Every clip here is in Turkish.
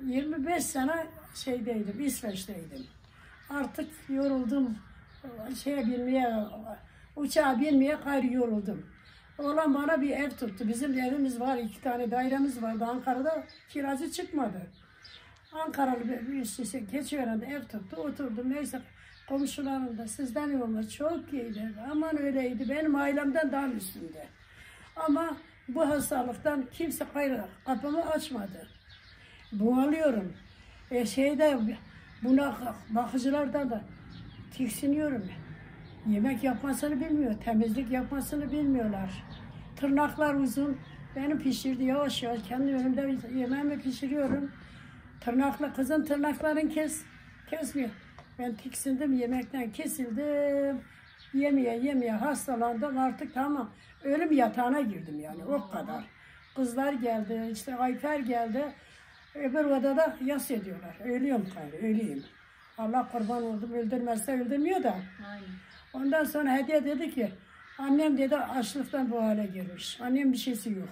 25 sene şeydeydim, İsveç'teydim. Artık yoruldum. Uçağa binmeye gayrı yoruldum. Oğlan bana bir ev tuttu. Bizim evimiz var, 2 tane dairemiz vardı Ankara'da. Kiracı çıkmadı. Ankaralı bir Keçiören'de ev tuttu. Oturdum. Neyse komşularım da sizden yollar çok iyiydi. Aman öyleydi. Benim ailemden daha üstünde. Ama bu hastalıktan kimse gayrı kapımı açmadı. Bunalıyorum. Buna bakıcılardan da tiksiniyorum. Yemek yapmasını bilmiyor, temizlik yapmasını bilmiyorlar. Tırnaklar uzun. Benim pişirdi yavaş yavaş. Kendi önümde yemeğimi pişiriyorum. Kızın tırnaklarını kesmiyor. Ben tiksindim, yemekten kesildim. Yemeye hastalandım artık, tamam. Ölüm yatağına girdim yani, o kadar. Kızlar geldi, işte Ayfer geldi. Öbür odada yas ediyorlar. Ölüyorum gayrı, öleyim. Allah kurban oldum, öldürmezse öldürmüyor da. Aynen. Ondan sonra Hediye dedi ki, annem dedi açlıktan bu hale girmiş. Annem bir şeysi yok.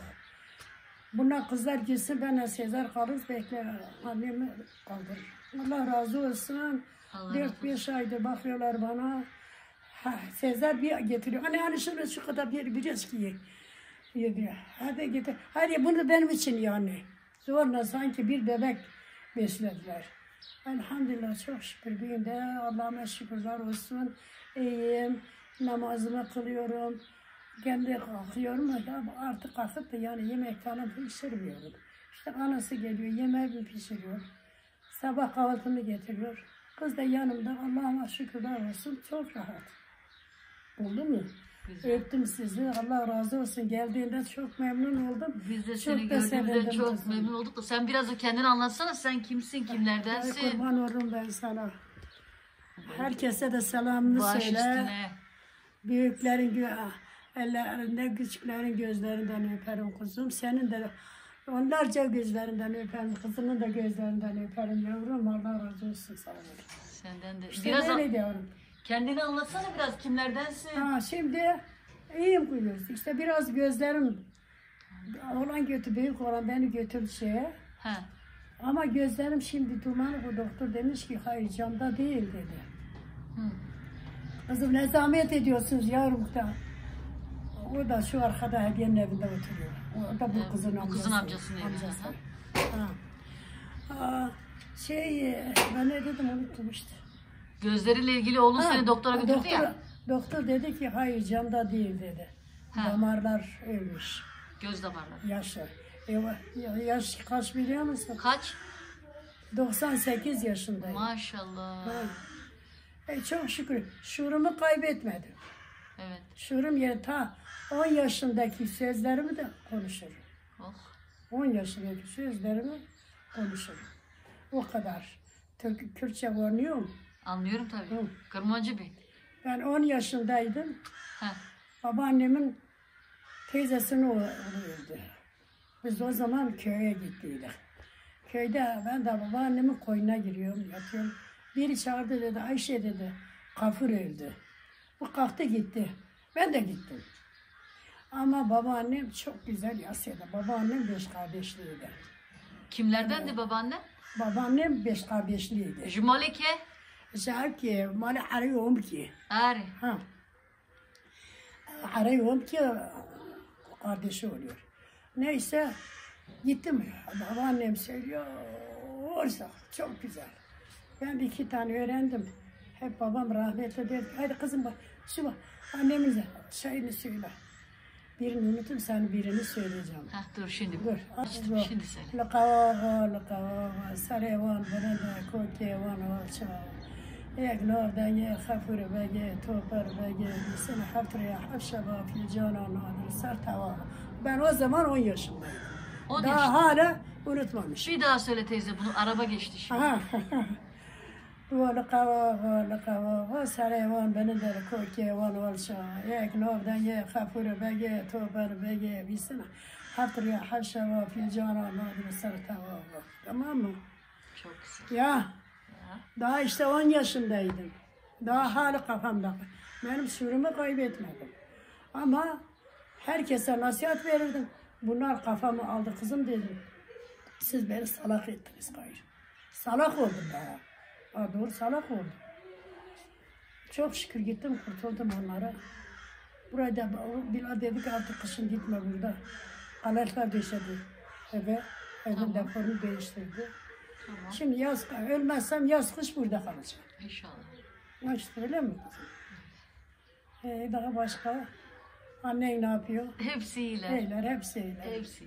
Bunlar kızlar gitsin, ben Sezer kalırız, bekle annemi kaldır. Allah razı olsun. 4-5 aydır bakıyorlar bana. Sezer bir getiriyor. Hani şu kadar bir eski yedi. Hadi getir. Hadi bunu benim için yani. Zorla sanki bir bebek beslediler. Elhamdülillah çok şükür. Bir de Allah'ıma şükürler olsun. İyiyim. Namazımı kılıyorum. Kendi kalkıyorum ama artık kalkıp da yani yemek falan pişirmiyorum. İşte anası geliyor, yemeğimi pişiriyor. Sabah kahvaltımı getiriyor. Kız da yanımda, Allah'ıma şükürler olsun, çok rahat. Oldu mu? Güzel. Öptüm sizi, Allah razı olsun. Geldiğinde çok memnun oldum. Biz de seni gördüğümüzde çok memnun olduk da sen biraz da kendini anlatsana, sen kimsin, kimlerdensin? Kurban olurum ben sana. Herkese de selamını Baş söyle. üstüne. Büyüklerin ellerinde, küçüklerin gözlerinden öperim kuzum. Senin de onlarca gözlerinden öperim. Kızımın da gözlerinden öperim yavrum. Allah razı olsun sana. Senden de. İşte biraz öyle diyorum. Kendini anlatsana biraz, kimlerdensin? Şimdi iyiyim kuyuyoruz. İşte biraz gözlerim, oğlan büyük olan beni götürdü şeye. He. Ama gözlerim şimdi dumanı, bu doktor demiş ki hayır camda değil dedi. Hı. Kızım ne zahmet ediyorsunuz yavrum da. O da şu arkada Hediye'nin evinde oturuyor. O da bu kızın amcası. Kızın amcasının amcası. Ha. Ben ne dedim unuttum işte. Gözleriyle ilgili oğlun seni doktora götürdü ya. Doktor dedi ki hayır camda değil dedi. Ha. Damarlar ölmüş. Göz damarları. Yaşı. Yaş kaç biliyor musun? Kaç? 98 yaşındayım. Maşallah. Çok şükür şuurumu kaybetmedim. Evet. Şuurum yeri ta 10 yaşındaki sözlerimi de konuşurum. Oh. 10 yaşındaki sözlerimi konuşurum. O kadar. Kürtçe anlıyor musun? Anlıyorum tabii. Hı. Kırmancı Bey. Ben 10 yaşındaydım. Heh. Babaannemin teyzesini oluyordu. Biz o zaman köye gittiydik. Köyde ben de babaannemin koyuna giriyorum, yatıyorum. Biri çağırdı dedi, Ayşe dedi, Gafur öldü. Bu kalktı gitti. Ben de gittim. Ama babaannem çok güzel yasıydı. Babaannem 5 kardeşliydi. Kimlerdendi babaanne? Babaannem 5 kardeşliydi. Jumalike. Şarkı, mali arıyorum ki. Ari. Ha. Arıyorum ki kardeşi oluyor. Neyse gittim. Babaannem söylüyor. Orsa çok güzel. Ben 2 tane öğrendim. Hep babam rahmetli derdi. Hadi kızım bak. Şu bak. Annemin şeyini söyle. Birini unuttum, sen birini söyleyeceğim. Heh, dur şimdi. Dur. Şimdi söyle. Lakawa, sarevan, banana, kokevan, olça. Eknordan ye khafur bege, topar bege, sana haftraya hafşaba fi canan nadir sartava. Ben o zaman 10 yaşındaydım. 10 Daha yaşında. hala unutmamış. Bir daha söyle teyze, bunu araba geçti şimdi. Aha. Lakawa, sarevan, banana, kokevan, olça. Eknordan ye khafur bege, topar bege, sana haftraya hafşaba fi canan nadir sartava. Tamam mı? Çok güzel. Ya. Daha işte 10 yaşındaydım. Daha hala kafamda. Benim sürümü kaybetmedim. Ama herkese nasihat verirdim. Bunlar kafamı aldı kızım dedim. Siz beni salak ettiniz gayrı. Salak oldum daha. Ha, doğru salak oldum. Çok şükür gittim kurtuldum onlara. Burada Bilal dedi ki artık kışın gitme burada. Kalaşlar döşedi eve. Evin dekorunu değiştirdi. Tamam. Şimdi yaz, ölmezsem yaz kış burada kalacağım. İnşallah. Ya işte öyle mi? Daha başka? Annen ne yapıyor? Hepsi iyiler. Eyler, hepsi eyler. Hepsi.